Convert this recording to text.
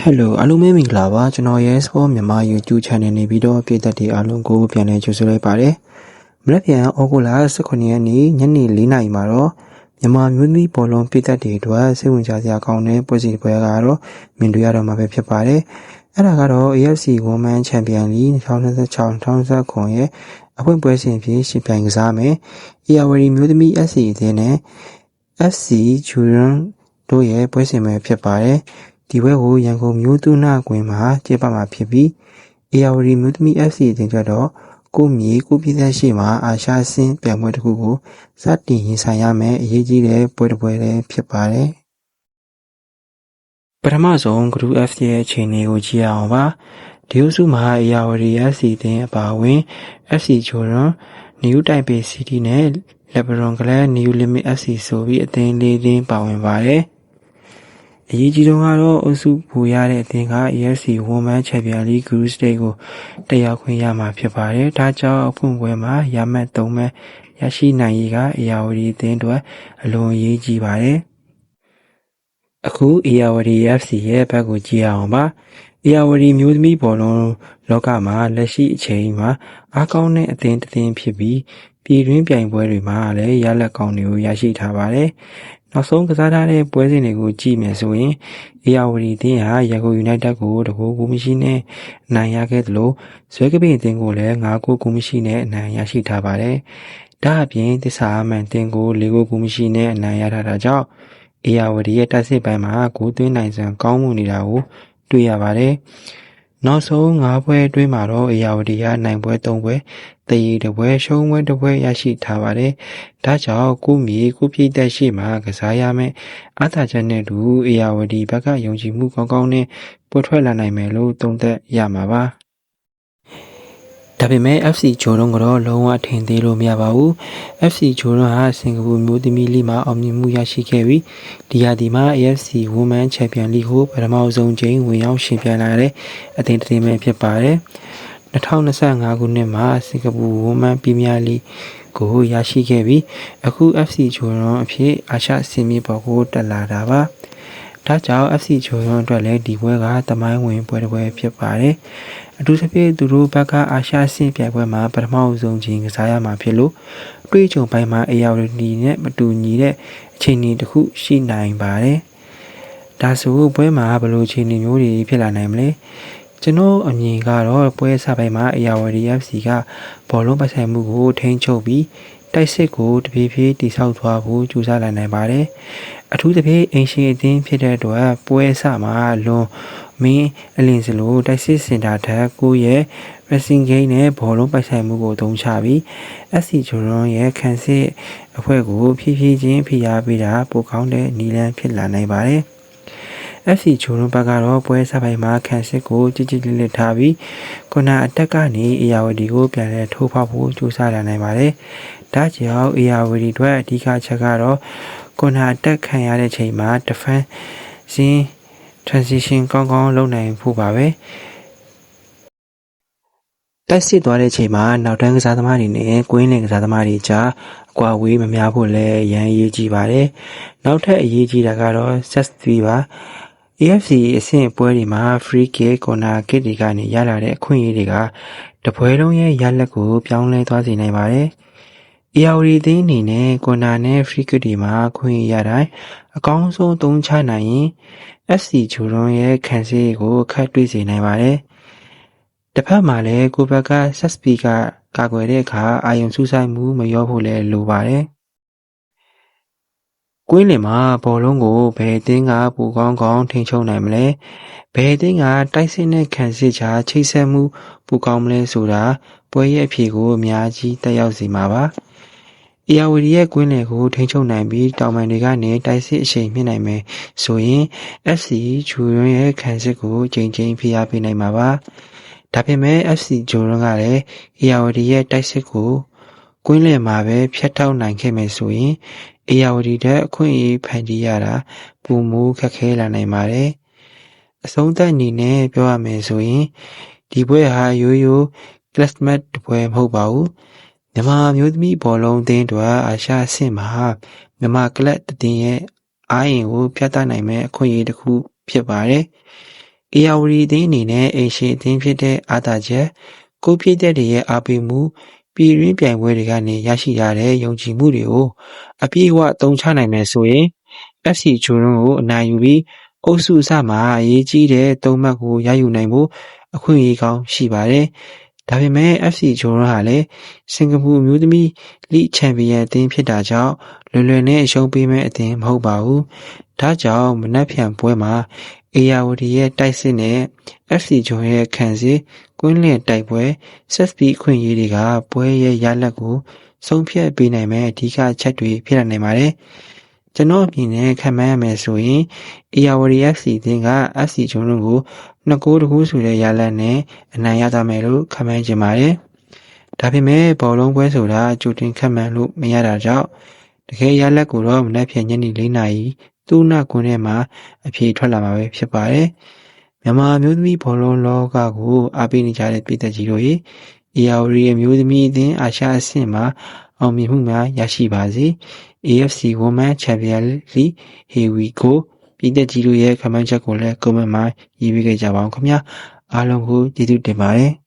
Hello အားလုံးပဲမင်္ဂလာပါကျွန်တော်ရဲ့ Sport မြန်မာ YouTube Channel နေပြီးတော့ပြည်သက်တွေအားလုံးကိုပြန်လည်ကြိုဆိုလိုက်ပါတယ်မနေ့ပြန်ဩဂုတ်လ18ရက်နေ့ညနေ4:00နာရီမှာတော့မြန်မာမျိုးသမီးဘောလုံးပြည်သက်တွေအတွက်စိတ်ဝင်စားစရာကောင်းတဲ့ပွဲစီပွဲကတော့မြင်တွေ့ရတော့မှာပဲဖြစ်ပါတယ်အဲ့ဒါကတော့ AFC Women Champion League 2016-2019ရဲ့အဖွင့်ပွဲစဉ်ဖြစ်ရှင်ပြိုင်ကစားမယ်AWDမျိုးသမီး SC အသင်းနဲ့ FC Children တို့ရဲ့ပွဲစဉ်ပဲဖြစ်ပါတယ်ဒီပွဲကိုရန်ကုန်မြို့သူနာကွင်းမှာကျင်းပမှာဖြစ်ပြီး AWD မြို့သမီး FC အသင်းတော့ကိုမြေကိုပြည်သက်ရှိမှာအာရှဆင်းပြိုင်ပွဲတစ်ခုကိုစတင်ရင်ဆိုင်ရမယ်အရေးကြီးတဲ့ပွဲတစ်ပွဲလည်းဖြစ်ပါတယ်ပထမဆုံး Group F ရဲ့အခြေအနေကိုကြည့်ရအောင်ပါဒီအစုမှာ AWD FC အသင်းအပါအဝင် FC Children New Taipei City နဲ့ Lebanon Clan New Limit FC ဆိုပြီးအသင်းလေးသင်းပါဝင်ပါတယ်အရေးကြီးဆုံးကတော့အစုပူရတဲ့အသင်းက AFC Women Champion League Group Stage ကိုတက်ရောက်ခွင့်ရမှာဖြစ်ပါတယ်။ဒါကြောင့်အဖွင့်ပွဲမှာရမှတ်3မှတ်ရရှိနိုင်ရေးက AWD အသင်းအတွက်အလွန်အရေးကြီးပါတယ်။အခု AWD FC ရဲ့ဘက်ကိုကြည့်ရအောင်ပါ။ AWD မျိုးသမီးဘောလုံးလောကမှာလက်ရှိအချိန်မှာအားကောင်းတဲ့အသင်းတစ်သင်းဖြစ်ပြီးပြည်တွင်းပြိုင်ပွဲတွေမှာလည်းရလဒ်ကောင်းတွေကိုရရှိထားပါတယ်။နောက်ဆုံးကစားထားတဲ့ပွဲစဉ်တွေကိုကြည့်မယ်ဆိုရင် AWD အသင်းဟာရန်ကုန် United ကိုတကူကူမရှိနဲ့အနိုင်ရခဲ့သလိုဇွဲကပိအသင်းကိုလည်း9ကူမရှိနဲ့အနိုင်ရရှိထားပါတယ်။ဒါအပြင်သစ္စာအမှန်အသင်းကို4ကူမရှိနဲ့အနိုင်ရထားတာကြောင့် AWD ရဲ့တိုက်စစ်ပိုင်းမှာဂိုးသွင်းနိုင်စွမ်းကောင်းမွန်နေတာကိုတွေ့ရပါတယ်။နောက်ဆုံး9ပွဲအတွင်းမှာတော့ AWD ကနိုင်ပွဲ3ပွဲတည်ရည်တစ်ပွဲရှုံးပွဲတစ်ပွဲရရှိထားပါတယ်။ဒါကြောင့်ကိုမြေကိုပြည်သက်ရှိမှကစားရမယ်အားသာချက်နဲ့တူ AWD ဘက်ကယုံကြည်မှုကောင်းကောင်းနဲ့ပွက်ထွက်လာနိုင်မယ်လို့သုံးသပ်ရမှာပါ။ဒါပေမဲ့ FC ဂျိုးလုံးကတော့လုံးဝထင်သေးလို့မရပါဘူး။ FC ဂျိုးလုံးဟာစင်ကာပူမျိုးသမီးလိမှာအောင်မြင်မှုရရှိခဲ့ပြီးဒီရာသီမှာ AFC Women Champion League ကိုပထမဆုံးချိန်ဝင်ရောက်ရှင်ပြိုင်လာတဲ့အသင်းတစ်သင်းပဲဖြစ်ပါတယ်။2025ခုနှစ်မှာစင်ကာပူ Women Premier League ကိုရရှိခဲ့ပြီးအခု FC ဂျိုးလုံးအဖြစ်အာရှစင်မြေပေါ်ကိုတက်လာတာပါ။ဒါကြောင့် FC ဂျိုးလုံးအတွက်လည်းဒီပွဲကသမိုင်းဝင်ပွဲတစ်ပွဲဖြစ်ပါတယ်။အထူးသဖြင့်သူတို့ဘက်ကအာရှဆင့်ပြိုင်ပွဲမှာပထမဆုံးချိန်ကစားရမှာဖြစ်လို့အတွေ့အကြုံပိုင်းမှာ AWD နဲ့မတူညီတဲ့အခြေအနေတစ်ခုရှိနိုင်ပါတယ်။ဒါဆိုပွဲမှာဘယ်လိုအခြေအနေမျိုးတွေဖြစ်လာနိုင်မလဲ။ကျွန်တော်အမြင်ကတော့ပွဲစပိုင်းမှာ AWD FC ကဘောလုံးပိုင်ဆိုင်မှုကိုထိန်းချုပ်ပြီးတိုက်စစ်ကိုတဖြည်းဖြည်းတိဆောက်သွားဖို့ကြိုးစားလာနိုင်ပါတယ်။အထူးသဖြင့်အင်ရှင်အသင်းဖြစ်တဲ့အတွက်ပွဲစမှာလွန်မင်းအလင်းစလိုတိုက်စစ်စင်တာထက်ကိုရဲ့ Racing Game နဲ့ဘောလုံးပိုင်ဆိုင်မှုကိုသုံးချပြီး SC ဂျိုရွန်ရဲ့ခံစစ်အဖွဲ့ကိုဖြည်းဖြည်းချင်းဖိအားပေးတာပိုကောင်းတဲ့နည်းလမ်းဖြစ်လာနိုင်ပါတယ်။ FC ဂျိုရွန်ဘက်ကတော့ပွဲစပိုင်းမှာခံစစ်ကိုကြည်ကြည်လစ်လစ်ထားပြီးခုနအတက်ကနေ AWD ကိုပြန်လည်ထိုးဖောက်ဖို့ကြိုးစားလာနိုင်ပါတယ်။ဒါကြောင့် AWD အတွက်အဓိကချက်ကတော့ခုနအတက်ခံရတဲ့ချိန်မှာ defense စင်းtransition ကောင်းကောင်းလုပ်နိုင်ဖို့ပါပဲတိုက်စစ်သွားတဲ့ချိန်မှာနောက်တန်းကစားသမားတွေနဲ့ကွင်းလင်ကစားသမားတွေကြားအကွာဝေးမများဖို့လည်းရန်အရေးကြီးပါတယ်နောက်ထပ်အရေးကြီးတာကတော့ set 3ပါ AFC အဆင့်ပွဲတွေမှာ free kick corner kick တွေကနေရလာတဲ့အခွင့်အရေးတွေကတပွဲလုံးရဲ့ရလဒ်ကိုပြောင်းလဲသွားစေနိုင်ပါတယ်AWD အသင်းအနေနဲ့ကွန်နာနဲ့ free kick တွေမှာခွင့်ရတိုင်းအကောင်းဆုံးသုံးချနိုင်ရင် FC ဂျိုရွန်ရဲ့ခံစစ်ကိုခတ်တွေ့စေနိုင်ပါတယ်။တစ်ဖက်မှာလည်းကိုဘက်က SSP ကကာကွယ်တဲ့အခါအာယုံစူးစိုက်မှုမရောဖို့လည်းလိုပါတယ်။ကွင်းလင်မှာဘောလုံးကိုဘယ်အသင်းကပိုကောင်းကောင်းထိန်းချုပ်နိုင်မလဲ။ဘယ်အသင်းကတိုက်စစ်နဲ့ခံစစ်ချချိတ်ဆက်မှုပိုကောင်းမလဲဆိုတာပွဲရဲ့အဖြေကိုအများကြီးတက်ရောက်စေမှာပါ။AWD ရဲ့ကွင်းလယ်ကိုထိန်းချုပ်နိုင်ပြီးတောင်ပံတွေကနေတိုက်စစ်အရှိန်မြင့်နိုင်မယ်ဆိုရင် FC ဂျိုရွန်ရဲ့ခံစစ်ကိုချိန်ချိန်ဖိအားပေးနိုင်မှာပါဒါပေမဲ့ FC ဂျိုရွန်ကလည်း AWD ရဲ့တိုက်စစ်ကိုကွင်းလယ်မှာပဲဖျက်ထောက်နိုင်ခဲ့မယ်ဆိုရင် AWD တဲ့အခွင့်အရေးဖန်တီးရတာပိုမိုခက်ခဲလာနိုင်ပါတယ်အဆုံးသတ်အနေနဲ့ပြောရမယ်ဆိုရင်ဒီပွဲဟာရိုးရိုး class match ပွဲမဟုတ်ပါဘူးမြန်မာမျိုးသမီးဘောလုံးအသင်းတို့အာရှအဆင့်မှာမြန်မာကလပ်အသင်းရဲ့အားရင်ကိုပြသနိုင်မဲ့အခွင့်အရေးတစ်ခုဖြစ်ပါတယ် အေယာဝတီအသင်းအနေနဲ့အိမ်ရှင်အသင်းဖြစ်တဲ့အာသာချက်ကိုပြည့်တဲ့တွေရဲ့အားပေးမှုပြည်ရင်းပြိုင်ပွဲတွေကနေရရှိရတဲ့ယုံကြည်မှုတွေကိုအပြည့်အဝအသုံးချနိုင်မယ်ဆိုရင် FC ဂျိုရွန်ကိုအနိုင်ယူပြီးအုပ်စုအစမှာအရေးကြီးတဲ့၃မှတ်ကိုရယူနိုင်ဖို့အခွင့်အရေးကောင်းရှိပါတယ်။ဒါပေမဲ့ FC ဂျိုရွန်ဟာလည်းစင်ကာပူအမျိုးသမီးလိချန်ပီယံအသင်းဖြစ်တာကြောင့်လွယ်လွယ်နဲ့အရှုံးပေးမဲ့အသင်းမဟုတ်ပါဘူး။ဒါကြောင့်မနက်ဖြန်ပွဲမှာအေယာဝတီရဲ့တိုက်စစ်နဲ့ FC ဂျိုရဲ့ခံစစ်ကွင်းလင်တိုက်ပွဲဆက်စပီအခွင့်အရေးတွေကပွဲရဲ့ရလဒ်ကိုဆုံးဖြတ်ပေးနိုင်မဲ့အဓိကချက်တွေဖြစ်လာနိုင်ပါတယ်။ကျွန်တော်အမြင်နဲ့ခံမှန်းရမယ်ဆိုရင်အေယာဝတီ FC အသင်းက FC ဂျိုရွန်ကို2ဂိုးတကူဆိုတဲ့ရလဒ်နဲ့အနိုင်ရသွားမယ်လို့ခံမှန်းချင်ပါတယ်။ဒါပေမဲ့ဘောလုံးပွဲဆိုတာကြိုတင်ခံမှန်းလို့မရတာကြောင့်တကယ်ရလဒ်ကိုတော့မနက်ဖြန်ညနေ4 နာရီသူ့နာကွင်းထဲမှာအဖြေထွက်လာမှာပဲဖြစ်ပါတယ်။မြန်မာမျိုးသမီးဘောလုံးလောကကိုအားပေးနေကြတဲ့ပြည်သက်ကြီးတို့ရေအေယာဝတီရဲ့မျိုးသမီးအသင်းအာရှအဆင့်မှာအောင်မြင်မှုများရရှိပါစေ။ AFC Women Champions League Here we go ပြည်သက်ကြီးတို့ရဲ့ခံမှန်းချက်ကိုလည်း comment မှာရေးပေးခဲ့ကြပါအောင်ခင်ဗျာအားလုံးကိုကျေးဇူးတင်ပါတယ်